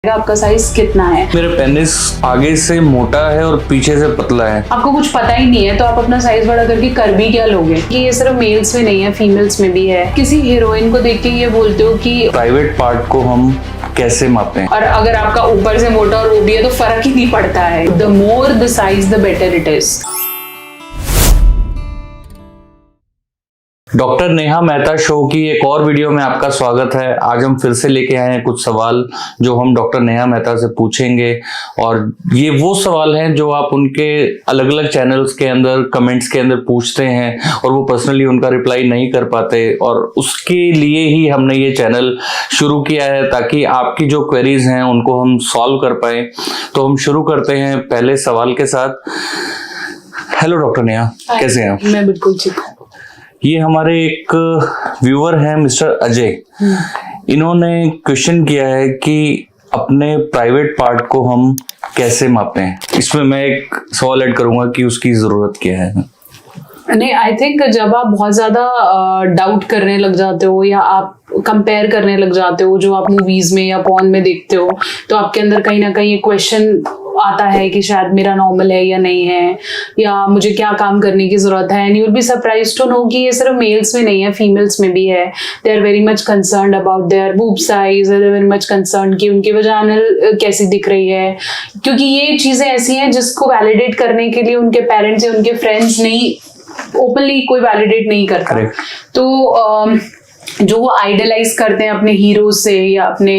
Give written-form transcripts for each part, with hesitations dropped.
आपका साइज कितना है। मेरे पेनिस आगे से मोटा है और पीछे से पतला है। आपको कुछ पता ही नहीं है तो आप अपना साइज बड़ा करके कर भी क्या लोगे। कि ये सिर्फ मेल्स में नहीं है, फीमेल्स में भी है। किसी हीरोइन को देख के ये बोलते हो कि प्राइवेट पार्ट को हम कैसे मापें, और अगर आपका ऊपर से मोटा और वो भी है तो फर्क ही नहीं पड़ता है। The more the size the better it is. Doctor Neha Mehta show की एक और वीडियो में आपका स्वागत है। आज हम फिर से लेके आए हैं कुछ सवाल जो हम डॉक्टर नेहा मेहता से पूछेंगे, और ये वो सवाल हैं जो आप उनके अलग अलग चैनल्स के अंदर कमेंट्स के अंदर पूछते हैं और वो पर्सनली उनका रिप्लाई नहीं कर पाते, और उसके लिए ही हमने ये चैनल शुरू किया है ताकि आपकी जो क्वेरीज हैं उनको हम सॉल्व कर पाए। तो हम शुरू करते हैं पहले सवाल के साथ। हेलो डॉक्टर नेहा, कैसे हैं आप? मैं बिल्कुल ठीक हूँ। ये हमारे एक व्यूअर हैं मिस्टर अजय, इन्होंने क्वेश्चन किया है कि अपने प्राइवेट पार्ट को हम कैसे मापें। इसमें मैं एक सवाल ऐड करूंगा कि उसकी जरूरत क्या है। नहीं, आई थिंक जब आप बहुत ज्यादा डाउट करने लग जाते हो या आप कंपेयर करने लग जाते हो जो आप मूवीज में या पॉर्न में देखते हो, तो आपके अंदर कहीं ना कहीं ये क्वेश्चन आता है कि शायद मेरा नॉर्मल है या नहीं है, या मुझे क्या काम करने की जरूरत है। And you will be surprised to know कि ये सिर्फ मेल्स में नहीं है, फीमेल्स में भी है। They are very much concerned about their boob size, they are very much concerned कि उनकी वजाइनल कैसी दिख रही है, क्योंकि ये चीजें ऐसी हैं जिसको वैलिडेट करने के लिए उनके पेरेंट्स या उनके फ्रेंड्स नहीं ओपनली कोई वैलिडेट नहीं करता। तो जो वो आइडलाइज करते हैं अपने हीरो से या अपने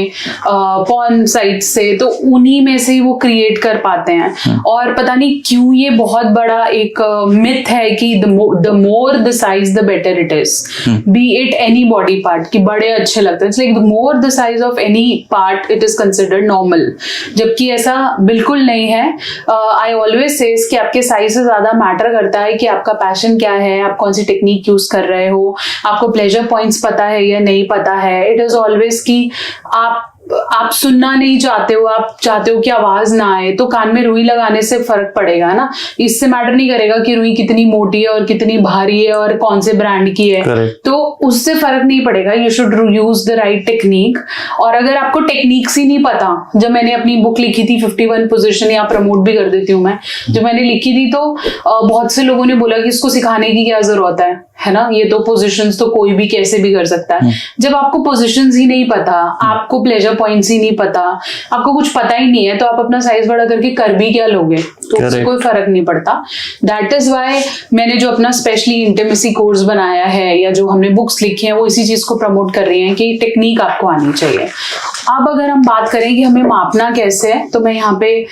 पॉर्न साइट से, तो उन्हीं में से ही वो क्रिएट कर पाते हैं। और पता नहीं क्यों ये बहुत बड़ा एक मिथ है कि the more the size the better it is, B it any body part, कि बड़े अच्छे लगते हैं। Like the more the size of any part it is considered normal, जबकि ऐसा बिल्कुल नहीं है। आई ऑलवेज सेज कि आपके साइज से ज्यादा मैटर करता है कि आपका पैशन क्या है, आप कौन सी टेक्निक यूज कर रहे हो, आपको प्लेजर पॉइंट्स पता है या नहीं पता है। इट इज ऑलवेज कि आप सुनना नहीं चाहते हो, आप चाहते हो कि आवाज ना आए, तो कान में रुई लगाने से फर्क पड़ेगा ना। इससे मैटर नहीं करेगा कि रुई कितनी मोटी है और कितनी भारी है और कौन से ब्रांड की है। Correct. तो उससे फर्क नहीं पड़ेगा। You should use the right technique. और अगर आपको टेक्निक्स ही नहीं पता, जब मैंने अपनी बुक लिखी थी 51 पोजीशन, या प्रमोट भी कर देती हूँ मैं, जब मैंने लिखी थी तो बहुत से लोगों ने बोला कि इसको सिखाने की क्या जरूरत है ना, ये तो पोजीशंस तो कोई भी कैसे भी कर सकता है। जब आपको पोजीशंस ही नहीं पता, आपको प्लेजर पॉइंट्स ही नहीं पता, आपको कुछ पता ही नहीं है, तो आप अपना साइज बड़ा करके कर भी क्या लोगे, तो उससे कोई फर्क नहीं पड़ता। दैट इज वाई मैंने जो अपना स्पेशली इंटीमेसी कोर्स बनाया है या जो हमने बुक्स लिखी हैं वो इसी चीज को प्रमोट कर रही हैं कि टेक्निक आपको आनी चाहिए। अब अगर हम बात करें कि हमें मापना कैसे है, तो मैं यहाँ पे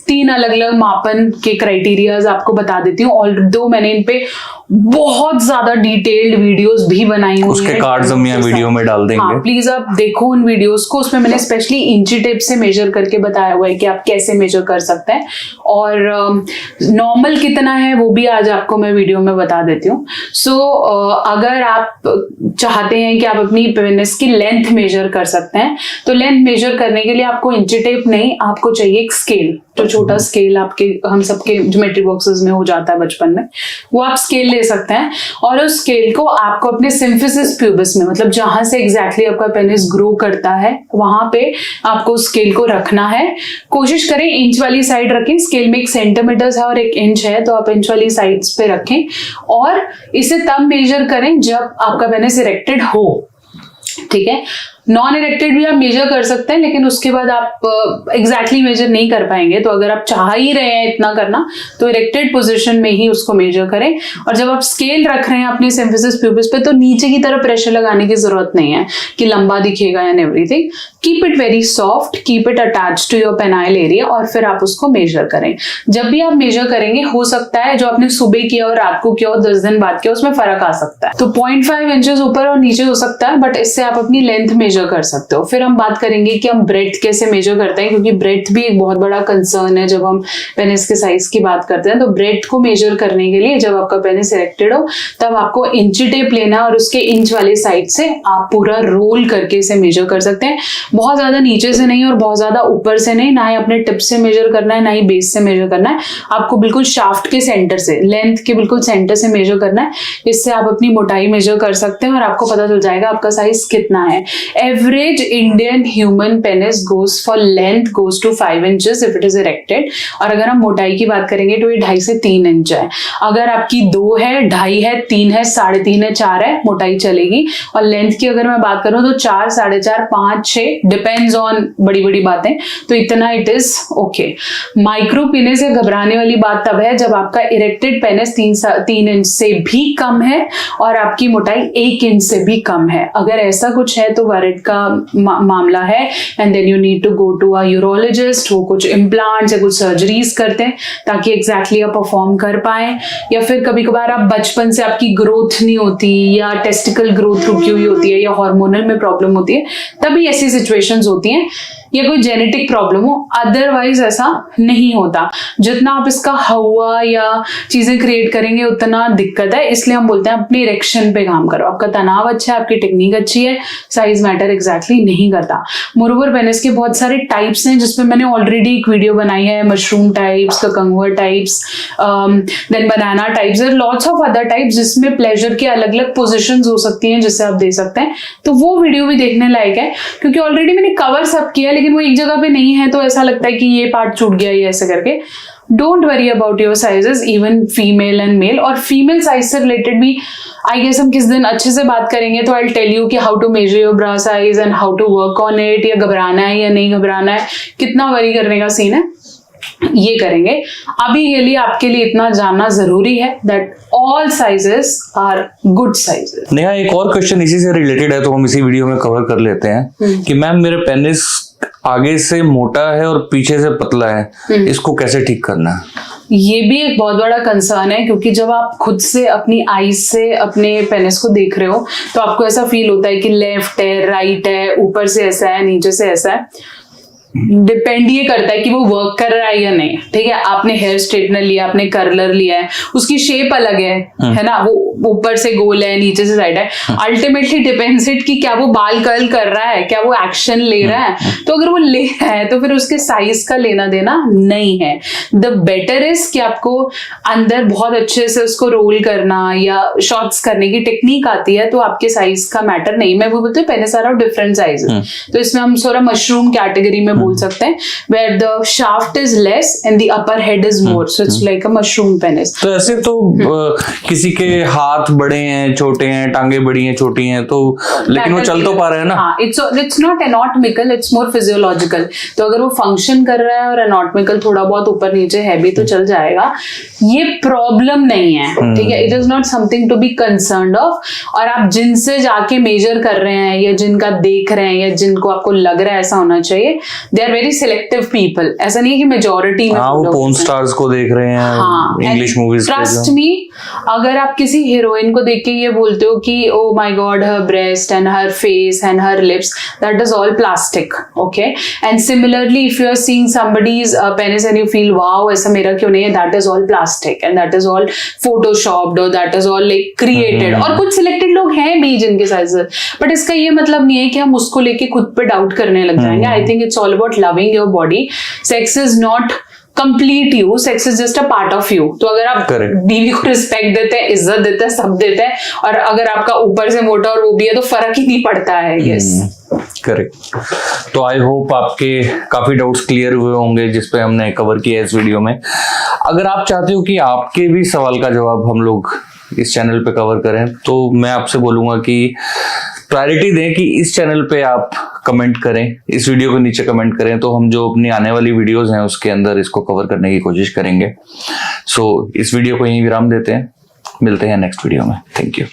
3 अलग अलग मापन के क्राइटेरियाज आपको बता देती हूँ। ऑल्दो मैंने इन पे बहुत ज्यादा डिटेल्ड वीडियोस भी बनाई हुई हैं, उसके कार्ड्स हम यहाँ वीडियो में डाल देंगे। हाँ, प्लीज आप देखो उन वीडियोस को। उसमें मैंने स्पेशली इंची टेप से मेजर करके बताया हुआ है कि आप कैसे मेजर कर सकते हैं, और नॉर्मल कितना है वो भी आज आपको मैं वीडियो में बता देती हूँ। सो अगर आप चाहते हैं कि आप अपनी पेनिस की लेंथ मेजर कर सकते हैं, तो लेंथ मेजर करने के लिए आपको इंची टेप नहीं, आपको चाहिए एक स्केल। जो छोटा स्केल आपके हम सबके ज्योमेट्री बॉक्सेस में हो जाता है बचपन में, वो आप स्केल ले सकते हैं। और उस स्केल को आपको अपने सिम्फिसिस प्यूबिस में, मतलब जहां से एग्जैक्टली आपका पेनिस ग्रो करता है, वहां पे आपको स्केल को रखना है। कोशिश करें इंच वाली साइड रखें। स्केल में 1 सेंटीमीटर है और 1 इंच है, तो आप इंच वाली साइड्स पे रखें। और इसे तब मेजर करें जब आपका पेनिस इरेक्टेड हो, ठीक है। नॉन इरेक्टेड भी आप मेजर कर सकते हैं, लेकिन उसके बाद आप एग्जैक्टली मेजर नहीं कर पाएंगे। तो अगर आप चाह ही रहे हैं इतना करना, तो इरेक्टेड पोजीशन में ही उसको मेजर करें। और जब आप स्केल रख रहे हैं अपने सिम्फिसिस प्यूबिस पे, तो नीचे की तरफ प्रेशर लगाने की जरूरत नहीं है कि लंबा दिखेगा and everything. Keep it very soft, keep it attach to your penile area, और फिर आप उसको मेजर करें। जब भी आप मेजर करेंगे, हो सकता है जो आपने सुबह किया और रात को किया और 10 दिन बाद किया, उसमें फर्क आ सकता है। तो 0.5 इंचेस ऊपर और नीचे हो सकता है, बट इससे आप अपनी लेंथ मेजर कर सकते हो। फिर हम बात करेंगे कि हम ब्रेड्थ कैसे मेजर करते हैं, क्योंकि ब्रेड्थ भी एक बहुत बड़ा कंसर्न है जब हम पेनिस के साइज की बात करते हैं। तो ब्रेड्थ को मेजर करने के लिए जब आपका पेनिस इरेक्टेड हो, तब आपको इंची टेप लेना है और उसके इंच वाले साइड से आप पूरा रोल करके इसे मेजर कर सकते हैं। बहुत ज्यादा नीचे से नहीं और बहुत ज्यादा ऊपर से नहीं, ना ही अपने टिप से मेजर करना है, ना ही बेस से मेजर करना है। आपको बिल्कुल शाफ्ट के सेंटर से, लेंथ के बिल्कुल सेंटर से मेजर करना है। इससे आप अपनी मोटाई मेजर कर सकते हैं और आपको पता चल जाएगा आपका साइज कितना है। Average Indian human penis goes for length goes to 5 inches if it is erected, और अगर हम मोटाई की बात करेंगे तो ये 2.5 से 3 इंच है। अगर आपकी 2 है, 2.5 है, 3 है, 3.5 है, 4 है, मोटाई चलेगी। और लेंथ की अगर मैं बात करूं तो 4, 4.5, 5, 6, डिपेंड्स ऑन बड़ी बड़ी बातें, तो इतना it is okay. Micro penis या घबराने वाली बात तब है जब आपका इरेक्टेड पेनिस 3 इंच से भी कम है और आपकी मोटाई 1 इंच से भी कम है। अगर ऐसा कुछ है तो वरिड का मामला है, and then you need to go to a urologist. वो कुछ इम्प्लांट्स या कुछ सर्जरीज करते हैं ताकि एग्जैक्टली आप परफॉर्म कर पाए, या फिर कभी कभार आप बचपन से आपकी ग्रोथ नहीं होती या टेस्टिकल ग्रोथ रुकी हुई होती है या हार्मोनल में प्रॉब्लम होती है, तभी ऐसी सिचुएशंस होती हैं, या कोई जेनेटिक प्रॉब्लम हो। अदरवाइज ऐसा नहीं होता। जितना आप इसका हवा या चीजें क्रिएट करेंगे उतना दिक्कत है, इसलिए हम बोलते हैं अपनी इरेक्शन पे काम करो। आपका तनाव अच्छा है, आपकी टेक्निक अच्छी है, साइज मैटर एग्जैक्टली नहीं करता। मोरोवर पेनिस के बहुत सारे टाइप्स हैं जिसमें मैंने ऑलरेडी एक वीडियो बनाई है, mushroom types, cucumber types, then banana types, lots of other types जिसमें प्लेजर की अलग अलग पोजिशंस हो सकती हैं जिससे आप दे सकते हैं। तो वो वीडियो भी देखने लायक है, क्योंकि ऑलरेडी मैंने कवर सब किया, लेकिन वो एक जगह पे नहीं है तो ऐसा लगता है कि ये पार्ट छूट गया ये ऐसे करके। Don't worry about your sizes, even female and male. और फीमेल साइज से रिलेटेड भी आई गेस हम किस दिन अच्छे से बात करेंगे, तो आई विल टेल यू कि how to measure your bra size and how to work on it, या घबराना है या नहीं घबराना है, कितना वरी करने का सीन है, ये करेंगे। अभी के लिए आपके लिए इतना जानना जरूरी है that all sizes are good sizes. Neha, एक और क्वेश्चन इसी से रिलेटेड है तो हम इसी वीडियो में कवर कर लेते हैं कि मैम मेरे पेनिस आगे से मोटा है और पीछे से पतला है, इसको कैसे ठीक करना है? ये भी एक बहुत बड़ा कंसर्न है, क्योंकि जब आप खुद से अपनी आईज से अपने पेनिस को देख रहे हो तो आपको ऐसा फील होता है कि लेफ्ट है, राइट है, ऊपर से ऐसा है, नीचे से ऐसा है। डिपेंड ये करता है कि वो वर्क कर रहा है या नहीं। ठीक है, आपने हेयर स्ट्रेटनर लिया, आपने कर्लर लिया है, उसकी शेप अलग है ना, वो ऊपर से गोल है, नीचे से साइड है। अल्टीमेटली डिपेंड्स इट कि क्या वो बाल कर्ल कर रहा है, क्या वो एक्शन ले रहा है। तो अगर वो ले रहा है तो फिर उसके साइज का लेना देना नहीं है। द बेटर इज कि आपको अंदर बहुत अच्छे से उसको रोल करना या शॉर्ट्स करने की टेक्निक आती है, तो आपके साइज का मैटर नहीं। मैं वो बोलती हूँ penis are of different sizes, तो इसमें हम थोड़ा मशरूम कैटेगरी में बोल सकते हैं, where the shaft is less and the upper head is more, so it's like a mushroom penis। तो ऐसे तो किसी के हाथ बड़े हैं, छोटे हैं, टांगे बड़ी हैं, छोटी हैं, तो लेकिन वो चल तो पा रहे हैं ना। हाँ, it's not anatomical, it's more physiological। तो अगर वो फंक्शन कर रहा है और anatomical थोड़ा बहुत ऊपर नीचे है भी तो चल जाएगा, ये प्रॉब्लम नहीं है। ठीक है, it is not something to be concerned of। और आप जिनसे जाके मेजर कर रहे हैं या जिनका देख रहे हैं या जिनको आपको लग रहा है ऐसा होना चाहिए, they are very selective people. ऐसा नहीं है कि मेजोरिटी में वो पोर्न स्टार्स को देख रहे हैं, इंग्लिश मूवीज। ट्रस्ट मी, अगर आप किसी हीरोइन को देख के ये बोलते हो कि oh my god her breast and her face and her lips, that is all plastic. Okay, and similarly if you are seeing somebody's penis and you feel wow ऐसा मेरा क्यों नहीं है, that is all plastic and that is all photoshopped और that is all like created. और कुछ selected लोग हैं भी जिनके साइजेस, बट इसका ये मतलब नहीं है कि हम उसको लेके खुद पे डाउट करने लग जाएंगे। I think it's all about loving your body. Sex is not complete you, sex is just a part of you. तो अगर आप बीवी को रिस्पेक्ट देते हैं, इज्जत देते हैं, सब देते हैं, और अगर आपका ऊपर से मोटा और वो भी है तो फर्क ही नहीं पड़ता है। Yes, correct. तो आई होप आपके काफी डाउट्स क्लियर हुए होंगे जिस पे हमने कवर किया इस वीडियो में। अगर आप चाहते हो कि आपके भी सवाल का जवाब हम लोग इस चैनल पे कवर करें, तो मैं आपसे बोलूंगा कि प्रायोरिटी दें कि इस चैनल पे आप कमेंट करें, इस वीडियो के नीचे कमेंट करें, तो हम जो अपनी आने वाली वीडियोस हैं उसके अंदर इसको कवर करने की कोशिश करेंगे। सो इस वीडियो को यहीं विराम देते हैं, मिलते हैं नेक्स्ट वीडियो में। Thank you.